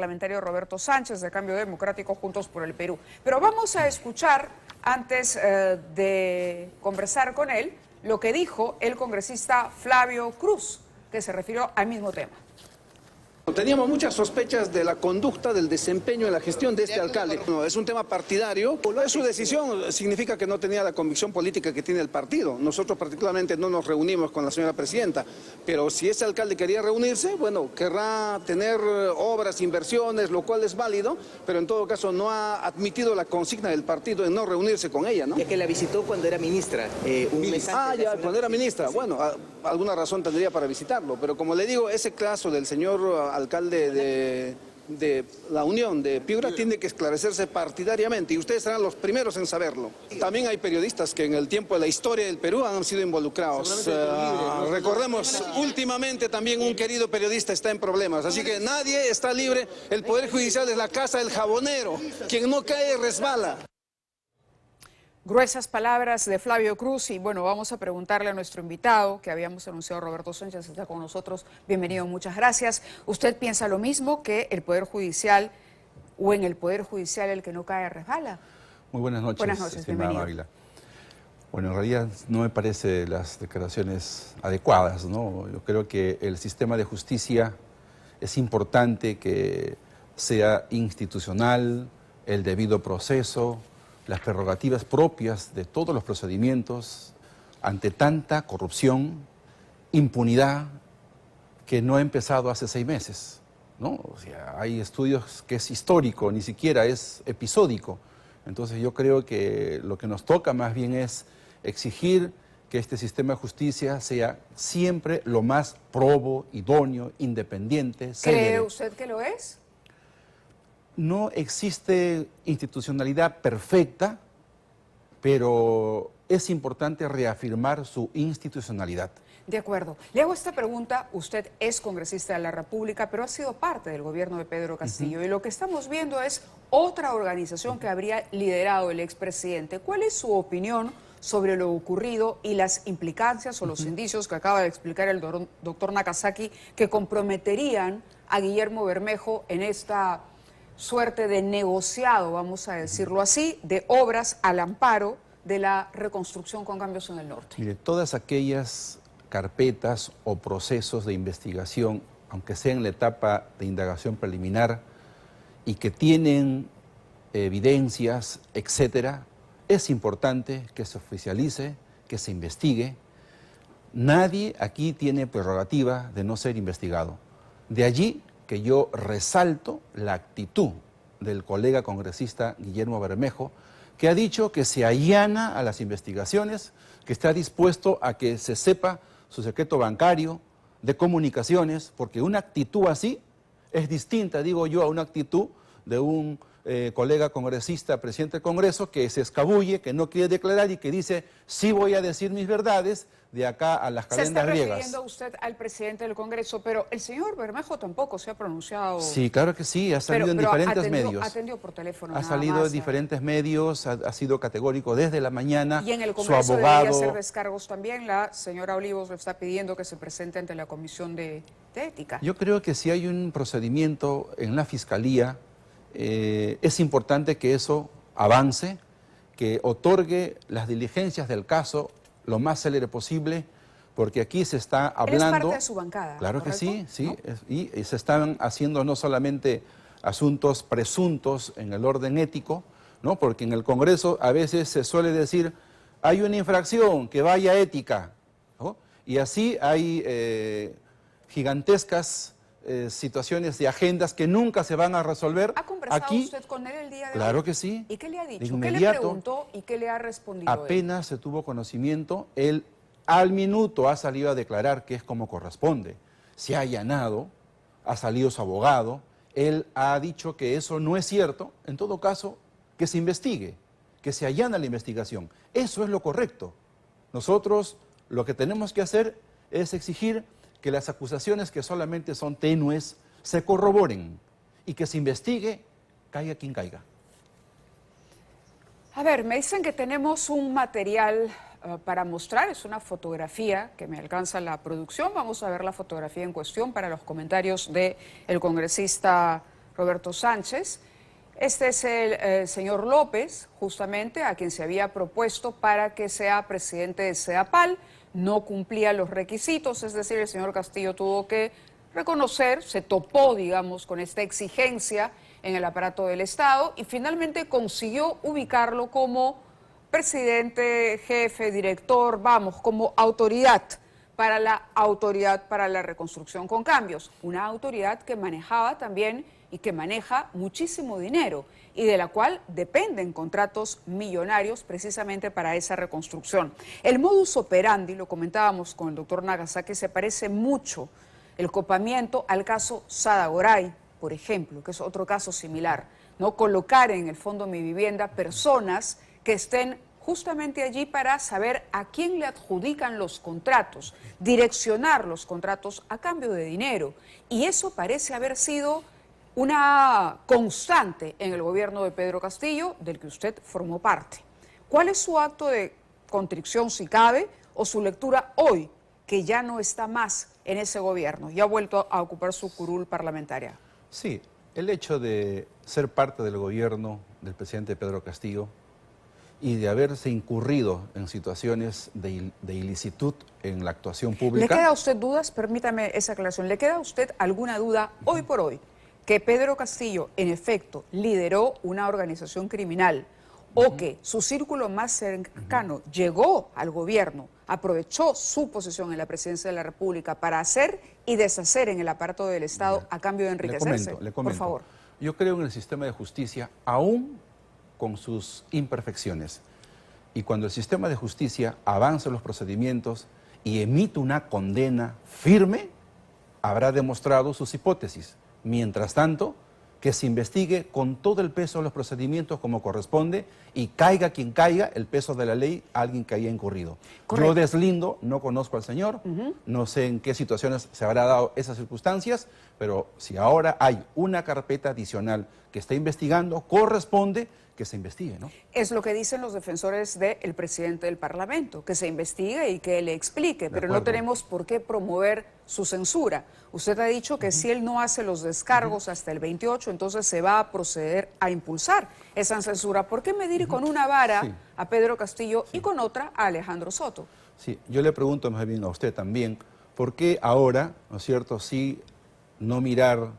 parlamentario Roberto Sánchez de Cambio Democrático Juntos por el Perú. Pero vamos a escuchar, antes de conversar con él, lo que dijo el congresista Flavio Cruz, que se refirió al mismo tema. Teníamos muchas sospechas de la conducta, del desempeño en la gestión de este alcalde. No, es un tema partidario, es su decisión, significa que no tenía la convicción política que tiene el partido. Nosotros particularmente no nos reunimos con la señora presidenta, pero si ese alcalde quería reunirse, bueno, querrá tener obras, inversiones, lo cual es válido, pero en todo caso no ha admitido la consigna del partido de no reunirse con ella, ¿no? Es que la visitó cuando era ministra. Ya, cuando era ministra, bueno, alguna razón tendría para visitarlo, pero como le digo, ese caso del señor alcalde de la Unión de Piura tiene que esclarecerse partidariamente y ustedes serán los primeros en saberlo. También hay periodistas que en el tiempo de la historia del Perú han sido involucrados. Recordemos, últimamente también un querido periodista está en problemas, así que nadie está libre. El Poder Judicial es la casa del jabonero, quien no cae resbala. Gruesas palabras de Flavio Cruz y bueno, vamos a preguntarle a nuestro invitado que habíamos anunciado, Roberto Sánchez, está con nosotros. Bienvenido, muchas gracias. ¿Usted piensa lo mismo, que el Poder Judicial o en el Poder Judicial el que no cae resbala? Muy buenas noches, bienvenido. Ávila. Bueno, en realidad no me parece las declaraciones adecuadas, ¿no? Yo creo que el sistema de justicia es importante que sea institucional, el debido proceso, las prerrogativas propias de todos los procedimientos ante tanta corrupción, impunidad, que no ha empezado hace 6 meses, ¿no? O sea, hay estudios que es histórico, ni siquiera es episódico. Entonces yo creo que lo que nos toca más bien es exigir que este sistema de justicia sea siempre lo más probo, idóneo, independiente, célere. ¿Cree usted que lo es? No existe institucionalidad perfecta, pero es importante reafirmar su institucionalidad. De acuerdo. Le hago esta pregunta. Usted es congresista de la República, pero ha sido parte del gobierno de Pedro Castillo. Y lo que estamos viendo es otra organización que habría liderado el expresidente. ¿Cuál es su opinión sobre lo ocurrido y las implicancias o los indicios que acaba de explicar el doctor Nakazaki que comprometerían a Guillermo Bermejo en esta suerte de negociado, vamos a decirlo así, de obras al amparo de la reconstrucción con cambios en el norte? Mire, todas aquellas carpetas o procesos de investigación, aunque sea en la etapa de indagación preliminar y que tienen evidencias, etcétera, es importante que se oficialice, que se investigue. Nadie aquí tiene prerrogativa de no ser investigado. De allí que yo resalto la actitud del colega congresista Guillermo Bermejo, que ha dicho que se allana a las investigaciones, que está dispuesto a que se sepa su secreto bancario, de comunicaciones, porque una actitud así es distinta, digo yo, a una actitud de un colega congresista, presidente del Congreso, que se escabulle, que no quiere declarar y que dice, sí voy a decir mis verdades de acá a las calendas griegas. Se está refiriendo usted al presidente del Congreso, pero el señor Bermejo tampoco se ha pronunciado. Sí, claro que sí, ha salido en diferentes medios. Atendió por teléfono. Ha salido en diferentes medios, ha sido categórico desde la mañana. Y en el su Congreso abogado debería hacer descargos también. La señora Olivos le está pidiendo que se presente ante la Comisión de Ética. Yo creo que si hay un procedimiento en la Fiscalía, es importante que eso avance, que otorgue las diligencias del caso lo más célere posible, porque aquí se está hablando... Él es parte de su bancada, claro ¿correcto? que sí, sí, ¿no? y se están haciendo no solamente asuntos presuntos en el orden ético, ¿no? Porque en el Congreso a veces se suele decir, hay una infracción, que vaya ética, ¿no? Y así hay gigantescas situaciones de agendas que nunca se van a resolver. ¿Ha conversado aquí, usted con él el día de hoy? Claro que sí. ¿Y qué le ha dicho? De ¿Qué le preguntó y qué le ha respondido apenas se tuvo conocimiento, él al minuto ha salido a declarar que es como corresponde. Se ha allanado, ha salido su abogado, él ha dicho que eso no es cierto, en todo caso, que se investigue, que se allana la investigación. Eso es lo correcto. Nosotros lo que tenemos que hacer es exigir que las acusaciones que solamente son tenues se corroboren y que se investigue, caiga quien caiga. A ver, me dicen que tenemos un material para mostrar, es una fotografía que me alcanza la producción. Vamos a ver la fotografía en cuestión para los comentarios del congresista Roberto Sánchez. Este es el señor López, justamente, a quien se había propuesto para que sea presidente de SEDAPAL. No cumplía los requisitos, es decir, el señor Castillo tuvo que reconocer, se topó, digamos, con esta exigencia en el aparato del Estado y finalmente consiguió ubicarlo como presidente, jefe, director, vamos, como autoridad para la reconstrucción con cambios. Una autoridad que manejaba también y que maneja muchísimo dinero y de la cual dependen contratos millonarios precisamente para esa reconstrucción. El modus operandi, lo comentábamos con el doctor Nagasaki, se parece mucho el copamiento al caso Sada Goray, por ejemplo, que es otro caso similar, ¿no? Colocar en el Fondo Mi Vivienda personas que estén justamente allí para saber a quién le adjudican los contratos, direccionar los contratos a cambio de dinero. Y eso parece haber sido una constante en el gobierno de Pedro Castillo, del que usted formó parte. ¿Cuál es su acto de contrición, si cabe, o su lectura hoy, que ya no está más en ese gobierno, ya ha vuelto a ocupar su curul parlamentaria? Sí, el hecho de ser parte del gobierno del presidente Pedro Castillo y de haberse incurrido en situaciones de ilicitud en la actuación pública. ¿Le queda a usted dudas? Permítame esa aclaración. ¿Le queda a usted alguna duda hoy por hoy que Pedro Castillo, en efecto, lideró una organización criminal o que su círculo más cercano llegó al gobierno, aprovechó su posición en la presidencia de la República para hacer y deshacer en el aparato del Estado a cambio de enriquecerse? Le comento. Por favor. Yo creo en el sistema de justicia, aún con sus imperfecciones. Y cuando el sistema de justicia avanza los procedimientos y emite una condena firme, habrá demostrado sus hipótesis. Mientras tanto, que se investigue con todo el peso de los procedimientos como corresponde y caiga quien caiga, el peso de la ley a alguien que haya incurrido. Correcto. Yo deslindo, no conozco al señor, no sé en qué situaciones se habrá dado esas circunstancias, pero si ahora hay una carpeta adicional que está investigando, corresponde que se investigue, ¿no? Es lo que dicen los defensores del presidente del Parlamento, que se investigue y que le explique, pero no tenemos por qué promover su censura. Usted ha dicho que si él no hace los descargos hasta el 28, entonces se va a proceder a impulsar esa censura. ¿Por qué medir con una vara a Pedro Castillo y con otra a Alejandro Soto? Sí, yo le pregunto más bien a usted también, ¿por qué ahora, ¿no es cierto?, sí no mirar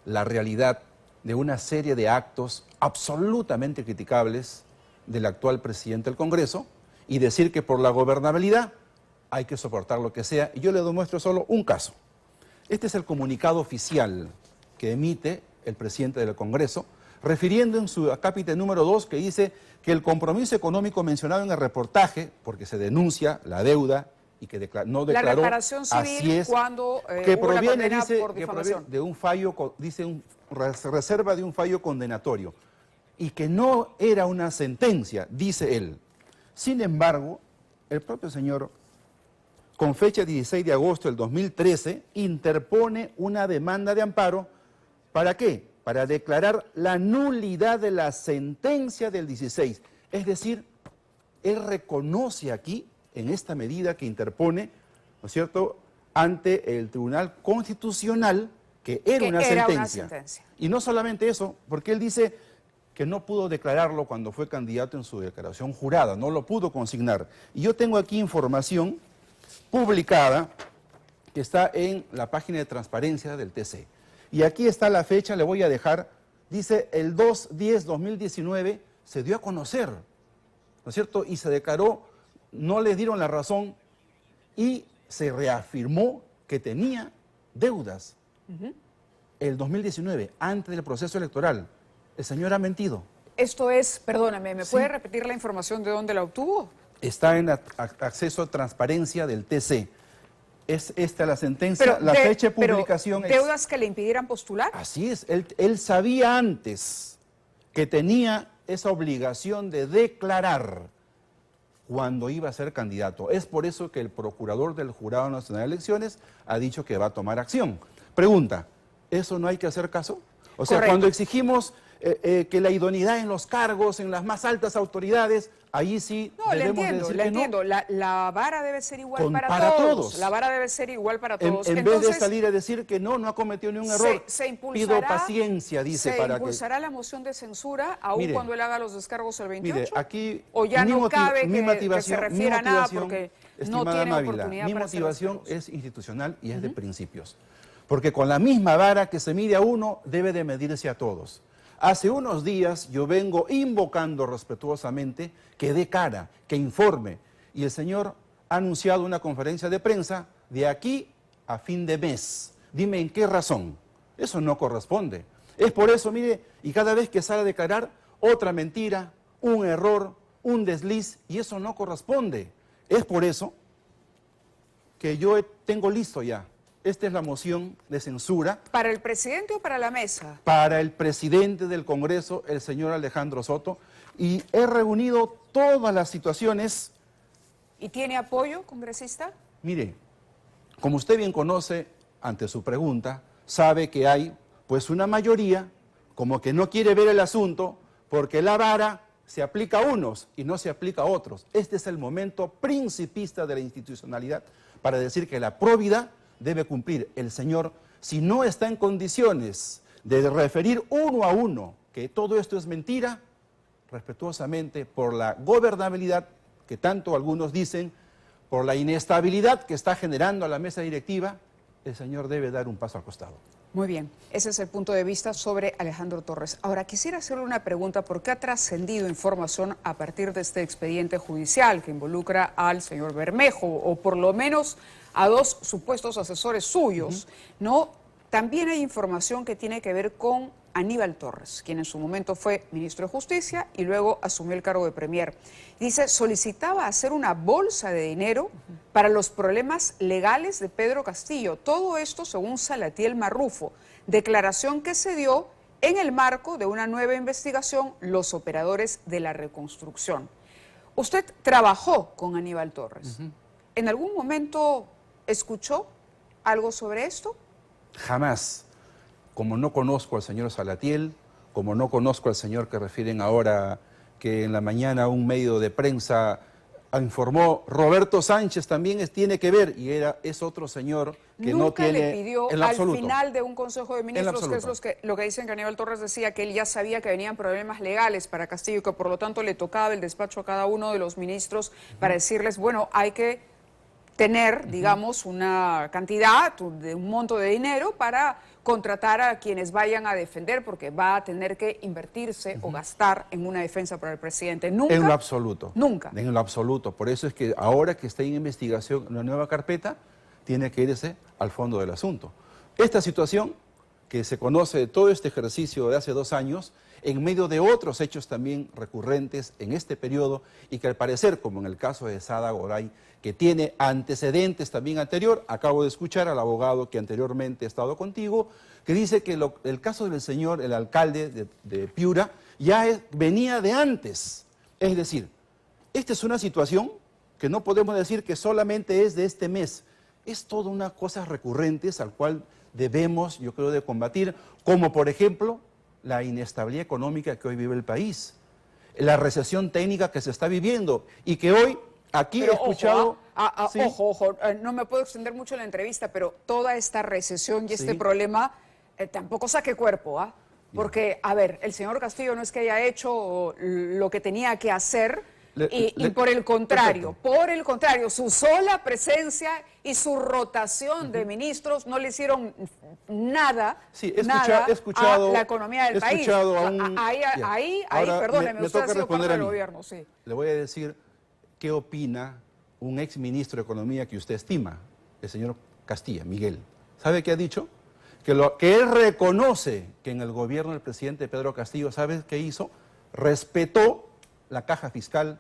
la realidad de una serie de actos absolutamente criticables del actual presidente del Congreso y decir que por la gobernabilidad hay que soportar lo que sea? Y yo le demuestro solo un caso. Este es el comunicado oficial que emite el presidente del Congreso, refiriendo en su acápite número 2 que dice que el compromiso económico mencionado en el reportaje, porque se denuncia la deuda y que no declaró, la reparación civil así es, cuando que hubo la proviene, condena dice, por difamación. de un fallo, dice, reserva de un fallo condenatorio, y que no era una sentencia, dice él. Sin embargo, el propio señor, con fecha 16 de agosto del 2013, interpone una demanda de amparo. ¿Para qué? Para declarar la nulidad de la sentencia del 16. Es decir, él reconoce aquí, en esta medida que interpone, ¿no es cierto?, ante el Tribunal Constitucional, que era una sentencia. Y no solamente eso, porque él dice que no pudo declararlo cuando fue candidato en su declaración jurada, no lo pudo consignar. Y yo tengo aquí información publicada que está en la página de transparencia del TC. Y aquí está la fecha, le voy a dejar, dice el 2/10/2019 se dio a conocer, ¿no es cierto? Y se declaró, no le dieron la razón y se reafirmó que tenía deudas. El 2019, antes del proceso electoral, el señor ha mentido. Esto es, perdóname, ¿me puede repetir la información de dónde la obtuvo? Está en acceso a transparencia del TC. Es esta la sentencia, la fecha de publicación. Pero ¿deudas que le impidieran postular? Así es, él sabía antes que tenía esa obligación de declarar cuando iba a ser candidato. Es por eso que el procurador del Jurado Nacional de Elecciones ha dicho que va a tomar acción. Pregunta, ¿eso no hay que hacer caso? O sea, correcto. Cuando exigimos que la idoneidad en los cargos, en las más altas autoridades, ahí sí No, le debemos entiendo, decir le que no. entiendo. La vara debe ser igual para para todos. todos. La vara debe ser igual para En, todos. en vez de Entonces, salir a decir que no ha cometido ni un error, pido paciencia, dice, ¿se para que... impulsará la moción de censura aún Mire, cuando él haga los descargos el 28? Mire, aquí ¿O ya mi no motiv- cabe mi que se refiera a nada porque no estimada tiene Mávila, oportunidad mi para hacer motivación descargos? es institucional y es de principios. Porque con la misma vara que se mide a uno, debe de medirse a todos. Hace unos días yo vengo invocando respetuosamente que dé cara, que informe. Y el señor ha anunciado una conferencia de prensa de aquí a fin de mes. Dime en qué razón. Eso no corresponde. Es por eso, mire, y cada vez que sale a declarar, otra mentira, un error, un desliz, y eso no corresponde. Es por eso que yo tengo listo ya. Esta es la moción de censura ¿Para el presidente o para la mesa? para el presidente del Congreso, el señor Alejandro Soto, y he reunido todas las situaciones. ¿Y tiene apoyo, congresista? Mire, como usted bien conoce, ante su pregunta, sabe que hay pues una mayoría como que no quiere ver el asunto porque la vara se aplica a unos y no se aplica a otros. Este es el momento principista de la institucionalidad para decir que la probidad debe cumplir. El señor, si no está en condiciones de referir uno a uno que todo esto es mentira, respetuosamente, por la gobernabilidad que tanto algunos dicen, por la inestabilidad que está generando a la mesa directiva, el señor debe dar un paso al costado. Muy bien, ese es el punto de vista sobre Alejandro Torres. Ahora, quisiera hacerle una pregunta porque ha trascendido información a partir de este expediente judicial que involucra al señor Bermejo, o por lo menos a dos supuestos asesores suyos, ¿no? También hay información que tiene que ver con Aníbal Torres, quien en su momento fue ministro de Justicia y luego asumió el cargo de premier. Dice, solicitaba hacer una bolsa de dinero para los problemas legales de Pedro Castillo. Todo esto según Salatiel Marrufo, declaración que se dio en el marco de una nueva investigación, los operadores de la reconstrucción. Usted trabajó con Aníbal Torres. ¿En algún momento escuchó algo sobre esto? Jamás. Como no conozco al señor Salatiel, como no conozco al señor que refieren ahora que en la mañana un medio de prensa informó, Roberto Sánchez también tiene que ver, y es otro señor que no Nunca tiene le pidió en al absoluto. final de un Consejo de Ministros, que es lo que dicen que Aníbal Torres decía, que él ya sabía que venían problemas legales para Castillo y que por lo tanto le tocaba el despacho a cada uno de los ministros para decirles, bueno, hay que tener, digamos, una cantidad de un monto de dinero para contratar a quienes vayan a defender, porque va a tener que invertirse o gastar en una defensa para el presidente. Nunca. En lo absoluto. Nunca. En lo absoluto. Por eso es que ahora que está en investigación una nueva carpeta, tiene que irse al fondo del asunto. Esta situación, que se conoce de todo este ejercicio de hace 2 años, en medio de otros hechos también recurrentes en este periodo y que al parecer, como en el caso de Sada Goray, que tiene antecedentes también anterior, acabo de escuchar al abogado que anteriormente ha estado contigo, que dice que el caso del señor, el alcalde de Piura, ya venía de antes. Es decir, esta es una situación que no podemos decir que solamente es de este mes, es toda una cosa recurrentes al cual debemos, yo creo, de combatir, como por ejemplo la inestabilidad económica que hoy vive el país, la recesión técnica que se está viviendo y que hoy aquí Pero he escuchado... ¿sí? Ojo, no me puedo extender mucho en la entrevista, pero toda esta recesión y este Sí. problema tampoco saque cuerpo, ¿ah? Porque, a ver, el señor Castillo no es que haya hecho lo que tenía que hacer y por el contrario, su sola presencia y su rotación de ministros no le hicieron nada, Sí, he nada escuchado, a la economía del he país. escuchado a un... Ahí, Ahora, perdóneme, me usted ha toca sido parte responder a del mí. gobierno, sí. Le voy a decir qué opina un ex ministro de Economía que usted estima, el señor Castilla, Miguel. ¿Sabe qué ha dicho? Que él reconoce que en el gobierno del presidente Pedro Castillo, ¿sabe qué hizo? Respetó la caja fiscal,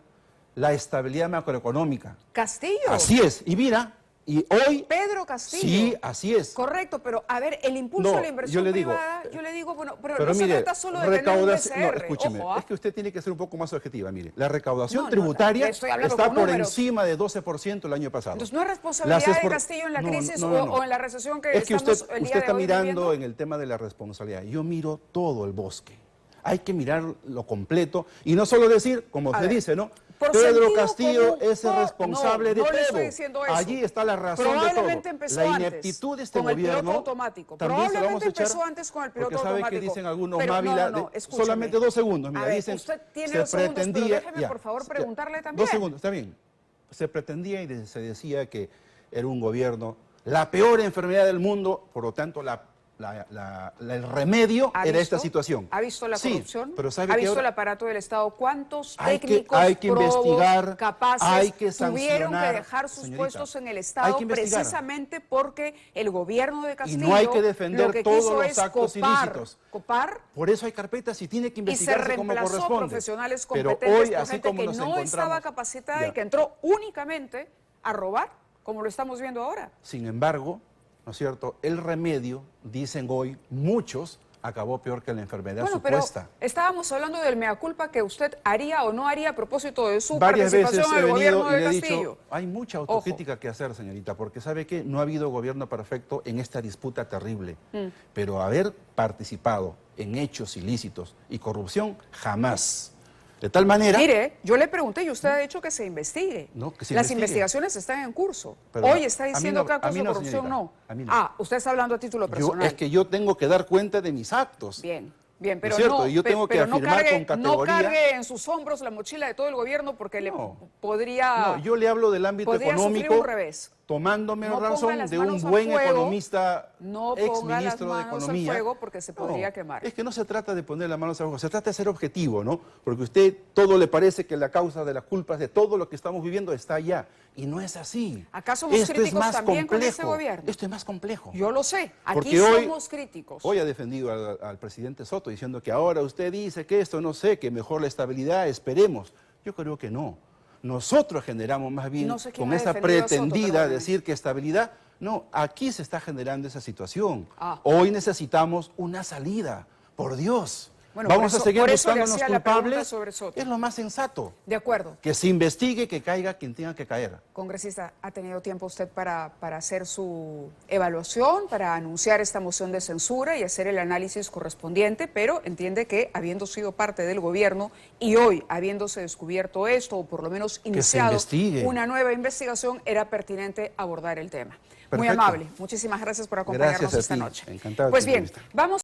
la estabilidad macroeconómica. Castillo. Así es. Y mira, y hoy... Pedro Castillo. Sí, así es. Correcto, pero a ver, el impulso No, a la inversión yo le digo, privada, yo le digo, bueno, pero no Pero se mire, trata solo de tener un recaudación, no, BCR, escúcheme, ojo, ¿ah? es que usted tiene que ser un poco más objetiva, mire, la recaudación No, tributaria le estoy hablando está con por números. encima de 12% el año pasado. Entonces no es responsabilidad de expor- Castillo en la No, crisis no, no, no. o en la recesión que Es que estamos usted el día está de hoy mirando viviendo. en el tema de la responsabilidad. Yo miro todo el bosque. Hay que mirar lo completo y no solo decir, como A usted ver, dice, ¿no? Por Pedro sentido Castillo común, es el responsable de no le estoy todo. diciendo eso. Allí está la razón de Probablemente todo. empezó La antes ineptitud de este con el piloto gobierno automático. también se lo vamos a Probablemente echar. empezó antes con el piloto Porque sabe automático. que dicen algunos Pero Mávila, escúcheme. solamente 2 segundos. Mira, A ver, dicen, usted tiene se 2 segundos, pero pretendía, déjeme por favor preguntarle también. 2 segundos, está bien. Se pretendía y se decía que era un gobierno, la peor enfermedad del mundo, por lo tanto el remedio era esta situación. ¿Ha visto la corrupción? Pero ¿sabe ¿Ha que visto ahora el aparato del Estado? ¿Cuántos hay técnicos hay que probos, investigar, capaces hay que tuvieron que sancionar, dejar sus señorita, puestos en el hay Estado que investigar. precisamente porque el gobierno de Y Castillo no hay que defender lo que todos quiso los es actos ilícitos. copar Por eso hay carpetas y tiene que y se investigarse como reemplazó corresponde. profesionales Pero competentes hoy, por así gente como que nos no encontramos, estaba capacitada ya. y que entró únicamente a robar, como lo estamos viendo ahora. Sin embargo, ¿no es cierto? El remedio, dicen hoy muchos, acabó peor que la enfermedad Bueno, supuesta. pero estábamos hablando del mea culpa que usted haría o no haría a propósito de su Varias veces participación he en el venido gobierno y de le he Castillo. dicho, hay mucha autocrítica que hacer, señorita, porque sabe que no ha habido gobierno perfecto en esta disputa terrible. Pero haber participado en hechos ilícitos y corrupción, jamás. De tal manera... Mire, yo le pregunté y usted ha dicho que se investigue. No, que se Las investigue. investigaciones están en curso. Pero Hoy está a mí diciendo no, que a actos mí de no, corrupción señorita, no. a mí no. Ah, usted está hablando a título personal. Es que yo tengo que dar cuenta de mis actos. Bien, ¿No pero es cierto? no, Y yo tengo que pero no afirmar cargue, con no categoría... cargue en sus hombros la mochila de todo el gobierno porque le No. podría... No, yo le hablo del ámbito podría sufrir económico, un revés. tomándome No ponga razón las de un manos al buen fuego, economista, no ex ponga las ministro de manos al Economía. fuego porque se podría quemar. Es que no se trata de poner las manos al fuego, se trata de ser objetivo, ¿no? Porque a usted todo le parece que la causa de las culpas de todo lo que estamos viviendo está allá. Y no es así. ¿Acaso somos Esto es críticos más también con complejo. este gobierno? Esto es más complejo. Yo lo sé, aquí Porque hoy- somos críticos. Hoy ha defendido al presidente Soto diciendo que ahora usted dice que esto no sé, que mejor la estabilidad, esperemos. Yo creo que no. Nosotros generamos más bien No sé quién con ha esa defendido a Soto, pretendida perdóneme. decir que estabilidad. No, aquí se está generando esa situación. Ah. Hoy necesitamos una salida, por Dios. Bueno, Vamos por eso- a seguir por eso le buscando los hacía la pregunta culpables. sobre Soto. Es lo más sensato. De acuerdo. Que se investigue, que caiga quien tenga que caer. Congresista, ¿ha tenido tiempo usted para hacer su evaluación, para anunciar esta moción de censura y hacer el análisis correspondiente? Pero entiende que, habiendo sido parte del gobierno y hoy habiéndose descubierto esto, o por lo menos iniciado investigue. una nueva investigación, era pertinente abordar el tema. Muy Perfecto. amable. Muchísimas gracias por acompañarnos Gracias a esta ti. noche. Encantado de Pues tu bien, entrevista. vamos